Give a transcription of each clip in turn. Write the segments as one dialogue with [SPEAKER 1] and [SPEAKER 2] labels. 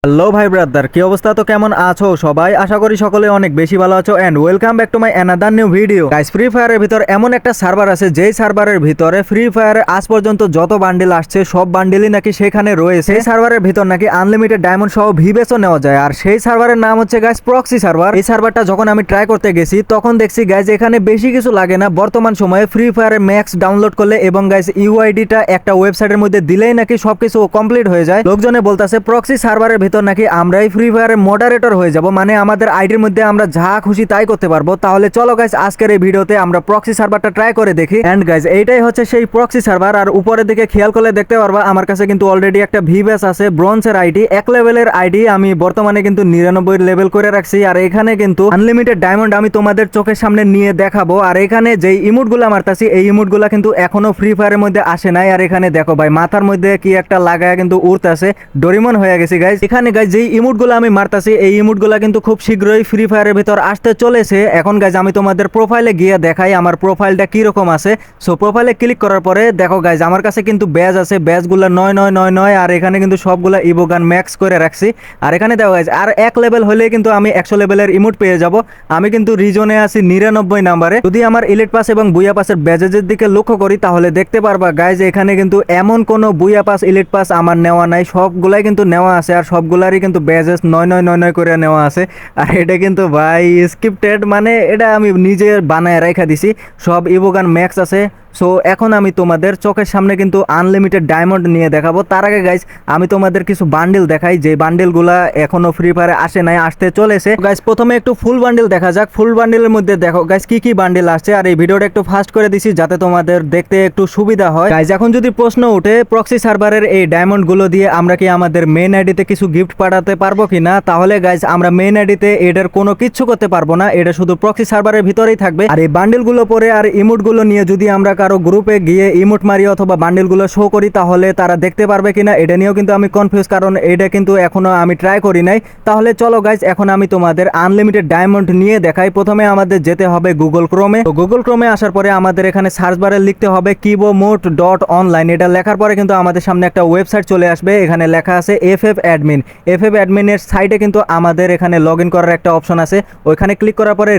[SPEAKER 1] Hello ভাই brother, কি অবস্থা? তো কেমন আছো সবাই? আশা করি সকলে অনেক বেশি ভালো আছো and welcome back to my another new video. Guys, free ফায়ারের ভিতর এমন একটা সার্ভার আছে যেই সার্ভারের ভিতরে ফ্রি ফায়ার আজ পর্যন্ত যত বান্ডিল আসছে সব বান্ডিলই নাকি সেখানে রয়েছে। সেই সার্ভারের ভিতর নাকি আনলিমিটেড ডায়মন্ড সহ ভিভেসও নেওয়া যায়। আর সেই সার্ভারের নাম হচ্ছে গাইস প্রক্সি সার্ভার। এই সার্ভারটা যখন আমি ট্রাই করতে গেছি তখন দেখছি গাইস এখানে বেশি কিছু লাগে না। বর্তমান সময়ে ফ্রি ফায়ারের ম্যাক্স ডাউনলোড করলে এবং গাইস ইউআইডিটা একটা ওয়েবসাইটের মধ্যে দিলেই নাকি সবকিছু কমপ্লিট হয়ে যায়। লোকজনে বলতেছে প্রক্সি সার্ভারের ভিতর নাকি আমরাই ফ্রি ফায়ারের মডারেটর হয়ে যাব, মানে আমাদের আইডির মধ্যে আমরা যা খুশি তাই করতে পারবো। তাহলে চলো গাইস আজকের এই ভিডিওতে আমরা প্রক্সি সার্ভারটা ট্রাই করে দেখি। এন্ড গাইস এইটাই হচ্ছে সেই প্রক্সি সার্ভার। আর উপরের দিকে খেয়াল করলে দেখতে পারবা আমার কাছে কিন্তু অলরেডি একটা ভিভেস আছে, ব্রোঞ্জের আইডি, 1 লেভেলের আইডি। আমি বর্তমানে কিন্তু 99 লেভেল করে রাখছি। আর এখানে কিন্তু আনলিমিটেড ডায়মন্ড আমি তোমাদের চোখের সামনে নিয়ে দেখাবো। আর এখানে যেই ইমোটগুলো মারতাছি এই ইমোটগুলো কিন্তু এখনো ফ্রি ফায়ারের মধ্যে আসে নাই। আর এখানে দেখো ভাই মাথার মধ্যে কি একটা লাগায় কিন্তু উড়তাছে, ডোরিমন হয়ে গেছে গাইস। এখানে গাইস যেই ইমোটগুলো আমি মারতাছি এই ইমোটগুলো কিন্তু খুব শীঘ্রই ফ্রি ফায়ারের ভিতর আসতে চলেছে। এখন গাইজ আমি তোমাদের প্রোফাইলে গিয়ে দেখাই আমার প্রোফাইলটা কি রকম আছে। সো প্রোফাইলে ক্লিক করার পরে দেখো গাইজ আমার কাছে কিন্তু ব্যাজ আছে, ব্যাজগুলো 9999। আর এখানে কিন্তু সবগুলা ইভোগান ম্যাক্স করে রাখছি। আর এখানে দেখো গাইজ আর 1 লেভেল হলেই কিন্তু আমি 100 লেভেলের ইমোট পেয়ে যাব। আমি কিন্তু রিজনে আছি 99 নাম্বারে। যদি আমার ইলিট পাস এবং বুয়া পাসের ব্যাজের দিকে লক্ষ্য করি তাহলে দেখতে পারবা গাইজ এখানে কিন্তু এমন কোনো বুয়া পাস ইলিট পাস আমার নেওয়া নাই, সবগুলাই কিন্তু নেওয়া আছে। আর সবগুলারই কিন্তু ব্যাজেস 9999 করে নেওয়া আছে। আর এটা কিন্তু ভাই স্ক্রিপ্টেড, মানে এটা আমি নিজে বানায় রেখা দিছি। সব ইভোগান ম্যাক্স আছে। সো এখন আমি তোমাদের চোখের সামনে কিন্তু আনলিমিটেড ডায়মন্ড নিয়ে দেখাবো। তার আগে গাইজ আমি তোমাদের কিছু বান্ডিল দেখাই, যে বান্ডিলগুলা এখনো ফ্রি ফায়ারে আসে নাই, আসতে চলেছে। গাইজ প্রথমে একটু ফুল বান্ডিল দেখা যাক। ফুল বান্ডিলের মধ্যে দেখো গাইজ কি কি বান্ডিল আসছে। আর এই ভিডিওটা একটু ফাস্ট করে দিছি যাতে তোমাদের দেখতে একটু সুবিধা হয়। গাইজ এখন যদি প্রশ্ন উঠে প্রক্সি সার্ভারের এই ডায়মন্ডগুলো দিয়ে আমরা কি আমাদের মেইন আইডিতে কিছু গিফট পাঠাতে পারবো কিনা, তাহলে গাইজ আমরা মেইন আইডিতে এটার কোনো কিচ্ছু করতে পারবো না। এটা শুধু প্রক্সি সার্ভারের ভিতরেই থাকবে। আর এই বান্ডিলগুলো পরে আর ইমোটগুলো নিয়ে যদি আমরা কারো গ্রুপে গিয়ে ইমোট মারি অথবা বান্ডিলগুলো শো করি তাহলে তারা দেখতে পারবে কিনা এটা নিয়েও কিন্তু আমি কনফিউজ, কারণ এটা কিন্তু এখনো আমি ট্রাই করি নাই। তাহলে চলো গাইজ এখন আমি তোমাদের আনলিমিটেড ডায়মন্ড নিয়ে দেখাই। প্রথমে আমাদের যেতে হবে গুগল ক্রোমে। তো গুগল ক্রোমে আসার পরে আমাদের এখানে সার্চ বারে লিখতে হবে kibomote.online। এটা লেখার পরে কিন্তু আমাদের সামনে একটা ওয়েবসাইট চলে আসবে। এখানে লেখা আছে FF অ্যাডমিন। FF অ্যাডমিনের সাইডে কিন্তু আমাদের এখানে লগ ইন করার একটা অপশন আছে। ওইখানে ক্লিক করার পরে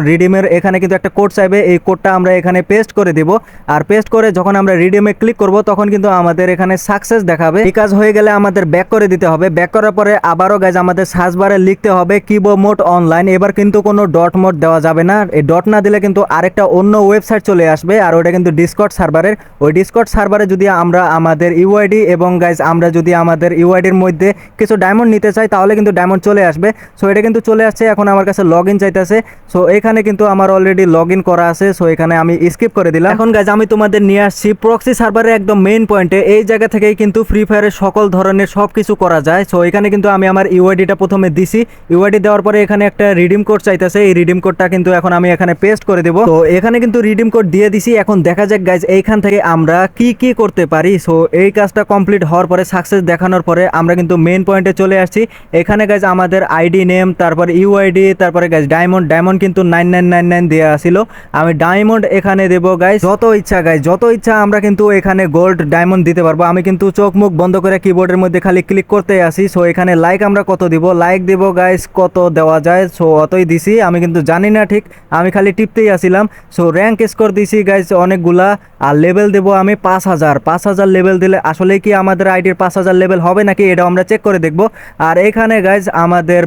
[SPEAKER 1] রিডিমের এখানে কিন্তু একটা কোড চাইবে। এই কোডটা আমরা এখানে পেস্ট করে দিব। আর পেস্ট করে যখন আমরা রিডিমে ক্লিক করব তখন কিন্তু আমাদের এখানে সাকসেস দেখাবে। এই কাজ হয়ে গেলে আমাদের ব্যাক করে দিতে হবে। ব্যাক করার পরে আবারও গাইজ আমাদের সার্চ বারে লিখতে হবে কিবোমোট অনলাইন। এবার কিন্তু কোনো ডট মোট দেওয়া যাবে না। এই ডট না দিলে কিন্তু আরেকটা অন্য ওয়েবসাইট চলে আসবে। আর ওটা কিন্তু ডিসকর্ড সার্ভারের। ওই ডিসকর্ড সার্ভারে যদি আমরা আমাদের ইউআইডি এবং গাইজ আমরা যদি আমাদের ইউআইডির মধ্যে কিছু ডায়মন্ড নিতে চাই তাহলে কিন্তু ডায়মন্ড চলে আসবে। সো এটা কিন্তু চলে আসছে। এখন আমার কাছে লগ ইন চাইতেছে। সো এখানে কিন্তু আমার অলরেডি লগ ইন করা আছে। সো এখানে আমি স্কিপ করে দিলাম। এখন গাইজ আমি তোমাদের নিয়ে আসছি প্রক্সি সার্ভারের একদম মেইন পয়েন্টে। এই জায়গা থেকেই কিন্তু ফ্রি ফায়ারের সকল ধরনের সব কিছু করা যায়। সো এখানে কিন্তু আমি আমার ইউআইডিটা প্রথমে দিছি। ইউআইডি দেওয়ার পরে এখানে একটা রিডিম কোড চাইতেছে। এই রিডিম কোডটা কিন্তু এখন আমি এখানে পেস্ট করে দেবো। তো এখানে কিন্তু রিডিম কোড দিয়ে দিছি। এখন দেখা যাক গাইজ এইখান থেকে আমরা কি কি করতে পারি। সো এই কাজটা কমপ্লিট হওয়ার পরে সাকসেস দেখানোর পরে আমরা কিন্তু মেইন পয়েন্টে চলে আসছি। এখানে গাইজ আমাদের আইডি নেম, তারপরে ইউআইডি, তারপরে গাইজ ডায়মন্ড কিন্তু 9999 দেওয়া ছিল। আমি ডায়মন্ড এখানে দেবো গাইজ যত ইচ্ছা। গাইজ যত ইচ্ছা আমরা কিন্তু এখানে গোল্ড ডায়মন্ড দিতে পারবো। আমি কিন্তু চোখ মুখ বন্ধ করে কিবোর্ডের মধ্যে খালি ক্লিক করতে আসি। সো এখানে লাইক আমরা কত দিব, লাইক দিব গাইজ কত দেওয়া যায়। সো অতই দিছি, আমি কিন্তু জানি না ঠিক, আমি খালি টিপতেই আসিলাম। সো র্যাঙ্ক স্কোর দিছি গাইজ অনেকগুলা। আর লেভেল দেবো আমি 5000 লেভেল দিলে আসলে কি আমাদের আইডির 5000 লেভেল হবে নাকি এটাও আমরা চেক করে দেখবো। আর এখানে গাইজ আমাদের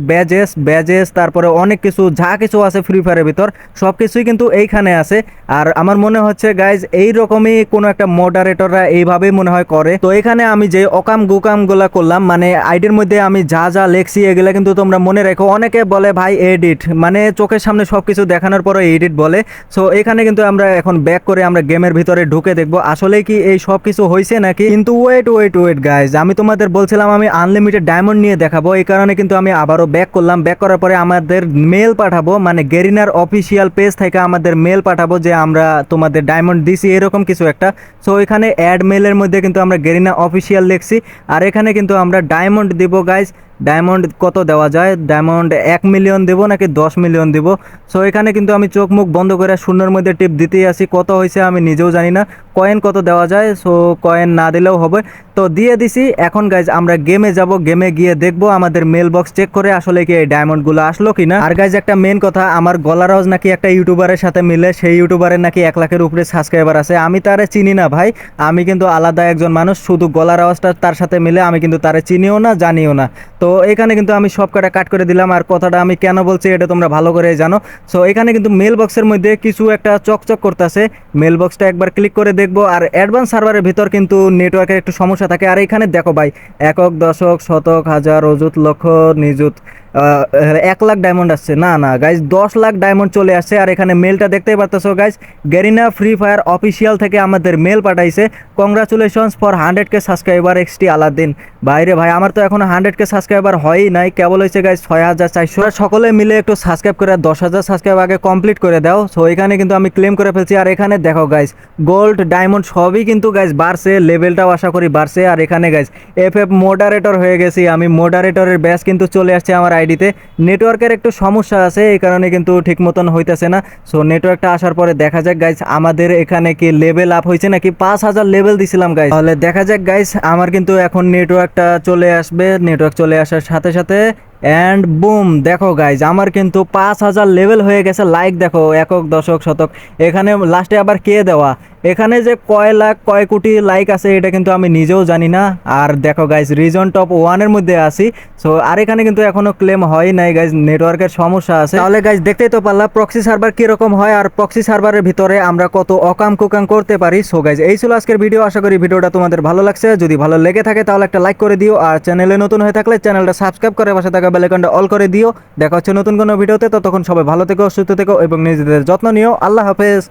[SPEAKER 1] ব্যাজেস তারপরে অনেক কিছু যা কিছু আছে ফ্রি ফায়ারের ভিতর সব কিছুই কিন্তু এইখানে আছে। আর আমার মনে হচ্ছে গাইজ এইরকমই কোনো একটা মডারেটররা এইভাবেই মনে হয় করে। তো এখানে আমি যে অকাম গুকাম গুলা করলাম, মানে আইডির মধ্যে আমি যা যা লেখছি এগুলা কিন্তু তোমরা মনে রেখো। অনেকে বলে ভাই এডিট, মানে চোখের সামনে সবকিছু দেখানোর পরে এডিট বলে। সো এখানে কিন্তু আমরা এখন ব্যাক করে আমরা গেমের ভিতরে ঢুকে দেখবো আসলে কি এই সব কিছু হয়েছে নাকি। কিন্তু ওয়েট গাইজ, আমি তোমাদের বলছিলাম আমি আনলিমিটেড ডায়মন্ড নিয়ে দেখাবো, এই কারণে কিন্তু আমি আবারও ব্যাক করলাম। ব্যাক করার পরে আমাদের মেল পাঠাবো, মানে গেরিনার অফিসিয়াল পেজ থেকে আমাদের মেল পাঠাবো যে আমরা তোমাদের ডায়মন্ড দিছি এরকম কিছু একটা। সো এখানে অ্যাড মেলের মধ্যে কিন্তু আমরা গেরিনা অফিসিয়াল লিখছি। আর এখানে কিন্তু আমরা ডায়মন্ড দিব গাইজ ডায়মন্ড কত দেওয়া যায়, ডায়মন্ড 1 মিলিয়ন দেবো নাকি 10 মিলিয়ন দেবো। সো এখানে কিন্তু আমি চোখ মুখ বন্ধ করে শূন্যের মধ্যে টিপ দিতেই আসি, কত হয়েছে আমি নিজেও জানি না। কয়েন কত দেওয়া যায়, সো কয়েন না দিলেও হবে, তো দিয়ে দিছি। এখন গাইজ আমরা গেমে যাব, গেমে গিয়ে দেখবো আমাদের মেল বক্স চেক করে আসলে কি এই ডায়মন্ডগুলো আসলো কিনা। আর গাইজ একটা মেন কথা, আমার গলার আওয়াজ নাকি একটা ইউটিউবারের সাথে মিলে, সেই ইউটিউবারের নাকি 1 লাখের উপরে সাবস্ক্রাইবার আছে। আমি তারে চিনি না ভাই, আমি কিন্তু আলাদা একজন মানুষ, শুধু গলার আওয়াজটা তার সাথে মিলে, আমি কিন্তু তারে চিনিও না জানিও না। তো এখানে কিন্তু আমি সব কটা কাট করে দিলাম, আর কথাটা আমি কেন বলছি এটা তোমরা ভালো করে জানো। সো এখানে কিন্তু মেল বক্সের মধ্যে কিছু একটা চকচক করতেছে, মেল বক্সটা একবার ক্লিক করে দেখবো। আর অ্যাডভান্স সার্ভারের ভিতর কিন্তু নেটওয়ার্কের একটু সমস্যা থাকে। আর এখানে দেখো ভাই, একক, দশক, শতক, হাজার, অযুত, লক্ষ, নিযুত, 1 লাখ ডায়মন্ড আসছে। না না গাইজ, 10 লাখ ডায়মন্ড চলে আসছে। আর এখানে মেলটা দেখতেই পারতেছো guys, Garena free fire official থেকে আমাদের মেল পাঠাইছে, কংগ্রাচুলেশনস ফর 100K সাবস্ক্রাইবার এক্সটি আলাদিন। ভাইরে ভাই, আমার তো এখনো 100K সাবস্ক্রাইবার হয়ই নাই, কেবল হয়েছে গাইজ 6400। সকলে মিলে একটু সাবস্ক্রাইব করে 10,000 সাবস্ক্রাইব আগে কমপ্লিট করে দাও। সো এখানে কিন্তু আমি ক্লেম করে ফেলছি। আর এখানে দেখো গাইজ, গোল্ড, ডায়মন্ড সবই কিন্তু গাইজ বাড়ছে, লেভেলটাও আশা করি বাড়ছে। আর এখানে গাইজ এফএফ মডারেটর হয়ে গেছি আমি, মডারেটরের ব্যাচ কিন্তু চলে আসছে আমার আইডিতে। নেটওয়ার্কের একটু সমস্যা আছে, এই কারণে কিন্তু ঠিক মতন হইতেছে না। সো নেটওয়ার্কটা আসার পরে দেখা যাক গাইজ আমাদের এখানে কি লেভেল আপ হয়েছে নাকি। 5,000 লেভেল দিছিলাম গাইজ, তাহলে দেখা যাক গাইজ। আমার কিন্তু এখন নেটওয়ার্কটা চলে আসবে, নেটওয়ার্ক চলে আসার সাথে সাথে অ্যান্ড বুম, দেখো গাইজ আমার কিন্তু 5,000 লেভেল হয়ে গেছে। লাইক দেখো, একক, দশক, শতক, এখানে লাস্টে আবার কে দেওয়া, এখানে যে কয় লাখ কয় কোটি লাইক আছে এটা কিন্তু আমি নিজেও জানি না। আর দেখো গাইজ, রিজন টপ 1-এর মধ্যে আছি। সো আর এখানে কিন্তু এখনো ক্লেম হয় নাই গাইজ, নেটওয়ার্কের সমস্যা আছে। তাহলে গাইজ দেখতেই তো পারলাম প্রক্সি সার্ভার কিরকম হয়, আর প্রক্সি সার্ভারের ভিতরে আমরা কত অকাম কুকাম করতে পারি। সো গাইজ এই ছিল আজকের ভিডিও, আশা করি ভিডিওটা তোমাদের ভালো লাগছে। যদি ভালো লেগে থাকে তাহলে একটা লাইক করে দিও, আর চ্যানেলে নতুন হয়ে থাকলে চ্যানেলটা সাবস্ক্রাইব করে পাশে থাকা বেল আইকনটা অল করে দিও। দেখা হচ্ছে নতুন কোনো ভিডিওতে, ততক্ষণ সবাই ভালো থেকো, সুস্থ থেকো এবং নিজেদের যত্ন নিও। আল্লাহ হাফেজ।